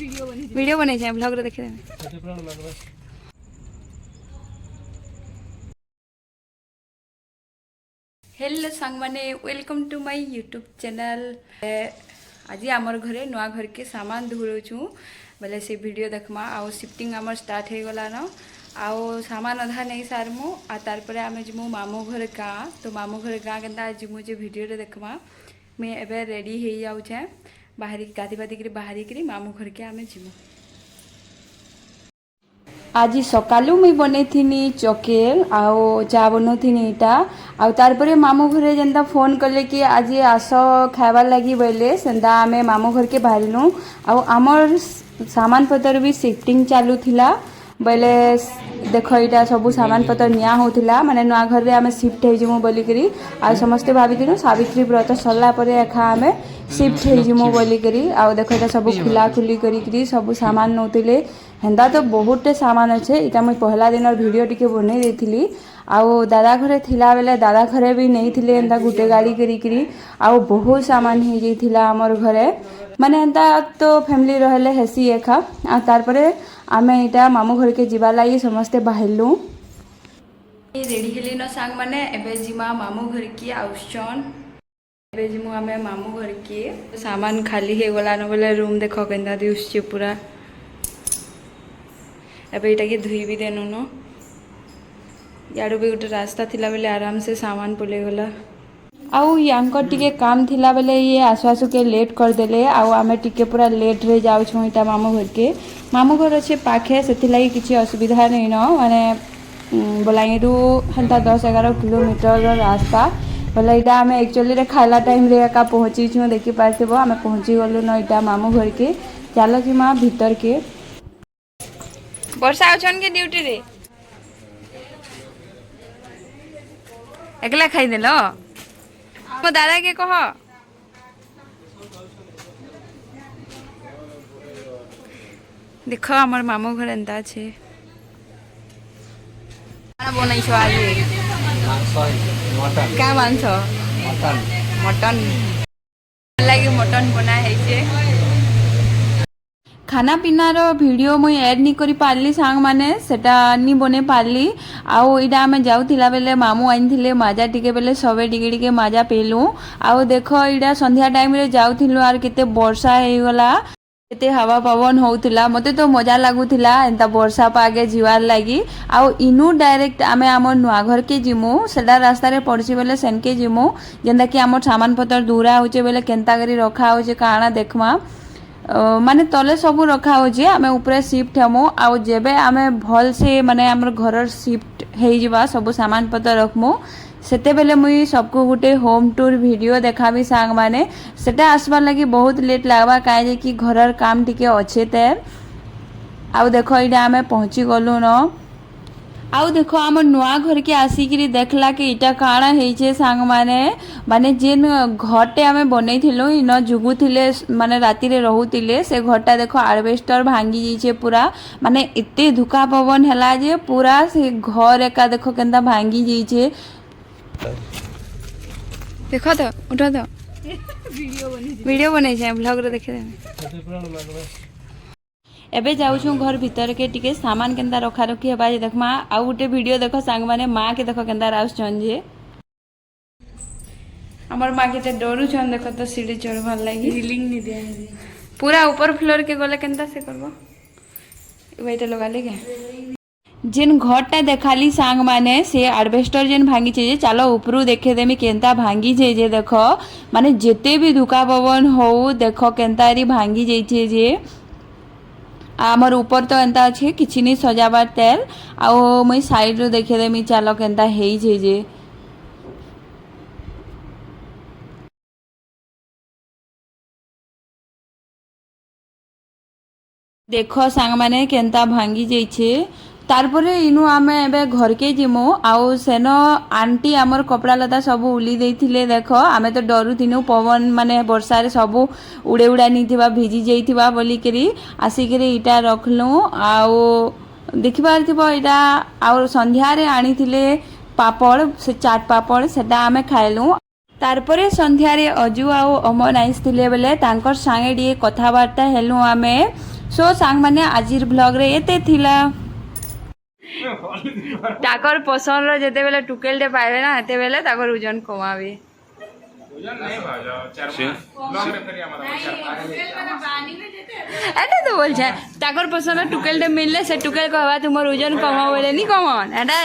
Video बनै छै blog रे देखे हेलो सांग माने welcome to my YouTube channel. आज आमर घरे नुआ घर के सामान धुलुछु बोले से वीडियो देखमा आउ शिफ्टिंग आमर स्टार्ट हो गला न आउ सामान अधा नहीं सारमु आ तार परे आमे जिमु मामू घर गाँ तो मामू घर गाँ केनता जिमु जे वीडियो रे देखमा मैं एबे रेडी हे जाउ छे बाहरी गाधी बाधी करी बाहरी करी मामू घर के आमे जिमु। आज सकालू मुई बनैथिनी चकेल आओ चा बनौथिनी इटा आउ तार परे मामू घरे जेंता फोन कले कि आज आस खाइबार लगी बोले सेंता आमे मामू घर के बाहरिलु आउ आमर सामान पतर भी शिफ्टिंग चालू थिला बोले देख इटा सब सामान पतर निया होथिला माने नुआ घर रे आमे शिफ्ट हे जिमु बोली करी आ समस्ते भाबिथिनु सावित्री व्रत सरला परे एखा आमे शिफ्ट हे जिमु बोली करी आउ देख इटा सब खुला खुली करी करी सब सामान नौतिले हेन्दा तो बहुतटे सामान अच्छे इटा मुई पहला दिन वीडियो टिके बनै देथिली आउ दादा घरे थिला बेले दादा घरे भी नहीं थिले एंता गुटे गाड़ी करी करी आउ बहुत सामान हे जेथिला हमर घरे माने एंता तो फैमिली रहले हेसी एखा आ तार परे आमे इटा मामू घर के जिबा लागि समस्ते बाहरलु रेडी हेली न सांग माने एबे जिमा मामू घर की आउसन एबे जिमु आमे मामू घर की सामान खाली हे गला न बोले रूम देखो केंदा दिउस पूरा एबे इटा के धुई भी देनु न याडू भी गोटे रास्ता थिला बेले आराम से सामान पुले गला आउ यांकर टिके काम थिला बेले ये आसु आसु के लेट कर देले आउ आमे टिके पूरा लेट रे जाउ छु इटा मामू घर के मामू घर अच्छे पाखे सेथि लागि किछि असुविधा नै न माने बोलाइरु हंता 10-11 किलोमीटर रास्ता बोले इटा आमे एक्चुअली रे खाइला टाइम रे एका पहुंची छु देखि पारथिबो आमे पहुंची गलु न इटा मामू घर के चलो कि मां भीतर के वर्षा अछन के ड्यूटी रे एकला खाई देलो मो दादा के कह देखो हमर मामू घर एंता छे खाना बनाई छो आज मटन का मांस मटन मटन लागे मटन बना है छे खाना पीना रो वीडियो मुई ऐड नहीं करी पारली सांग माने सेटा नी बने पारली आउ इडा आमे जाउथिला बेले मामू आइनथिले माजा टिके बेले सबे टिके टिके माजा पेलु आउ देखो इडा संध्या टाइम रे जाउथिलु आर केते वर्षा हे गला केते हवा पवन होउथिला मते तो मजा लागुथिला एंता वर्षा पागे जीवार लागी आउ इनु डायरेक्ट आमे हमर नुआ घर के जिमु सेडा रास्ता रे पड़सी बेले सेनके जिमु जेंदा कि हमर सामान पतर दूरा होचे बेले केंता करी रखा होचे काना देखमा माने तले सब रखा होचे आमे ऊपर शिफ्ट हमो आउ जेबे आमे भल से माने हमर घर शिफ्ट हे जिबा सब सामान पतर रखमु सेते बेले मुई सबको गुटे होम टूर वीडियो देखाबी सांग माने सेटा आसबार लगी बहुत लेट लागबा काहे जे कि घरर काम टिके अच्छे तेर आउ देखो इडा आमे पहुंची गलु न आउ देखो आम नुआ घर के आसिकी देखला कि इटा काଣା हेइछे सांग माने जेन घरटे आमे बनैथिलु इन जुगुथिले माने राति रे रहुथिले से घरटा देखो आरवेस्टर भांगी जाइछे पूरा माने एते धुका पवन हला जे पूरा से घर एका देखो केनता भांगी जाइछे देखो तो उठा तो वीडियो बनै छै ब्लॉग रे देखे एबे जाऊँ घर भीतर के टिके सामान केंता रखा रखी हेबा जे देखमा आउ गोटे वीडियो देखो सांग माने माँ के देखो केंता राउछन जे हमर माँ के डरू छन देखो तो सीढ़ी चढ़बार लागि रीलिंग नि दिया पूरा ऊपर फ्लोर के गले केंता से करबो वेटा लगा ले के जेन घरटा देखाली सांग माने से आरवेस्टर जेन भांगी छे चलो ऊपरू देखे देमी केंता भांगी छे जे देखो माने जेते भी धुका पवन हो देखो केंता री भांगी जाइछे जे आमर ऊपर तो एंता अच्छे किछि नहीं सजाबार तेल आउ मुई साइड रो देखे देमी चलो केंता हेइ छे जे देखो सांग माने केंता भांगी जाइछे तारपरे इनु आमे एबे घर के जिमु आउ सेनो आंटी आमर कपड़ा लता सब उली देथिले देखो आमे तो डरू थिनु पवन माने वर्षा रे सब उड़े उड़ा नीथिबा भिजी जाइथिबा बोली करी आसी करी इटा रखलु आउ देखि पारथिबो इटा आउ संध्या रे आनीथिले पापड़ से चाट पापड़ सेटा आमे खाइलु तारपरे संध्या रे अजू आउ अमन आइसथिले बेले तांकर संगे डी कथाबार्ता हेलु आमे ସୋ ସାଙ୍ଗମାନେ ଆଜିର ବ୍ଲଗ୍ରେ ଏତେ ଥିଲା ତାକର ପସନ୍ଦର ଯେତେବେଳେ ଟୁକେଲଟେ ପାଇବେ ନା ସେତେବେଳେ ତାକର ଓଜନ କମାବେ এটা তো বলছে তাকর পছন্দ টুকেলটা মিললে সে টুকেল কহবা তোমার ওজন কমাও বলে নি কমন এটা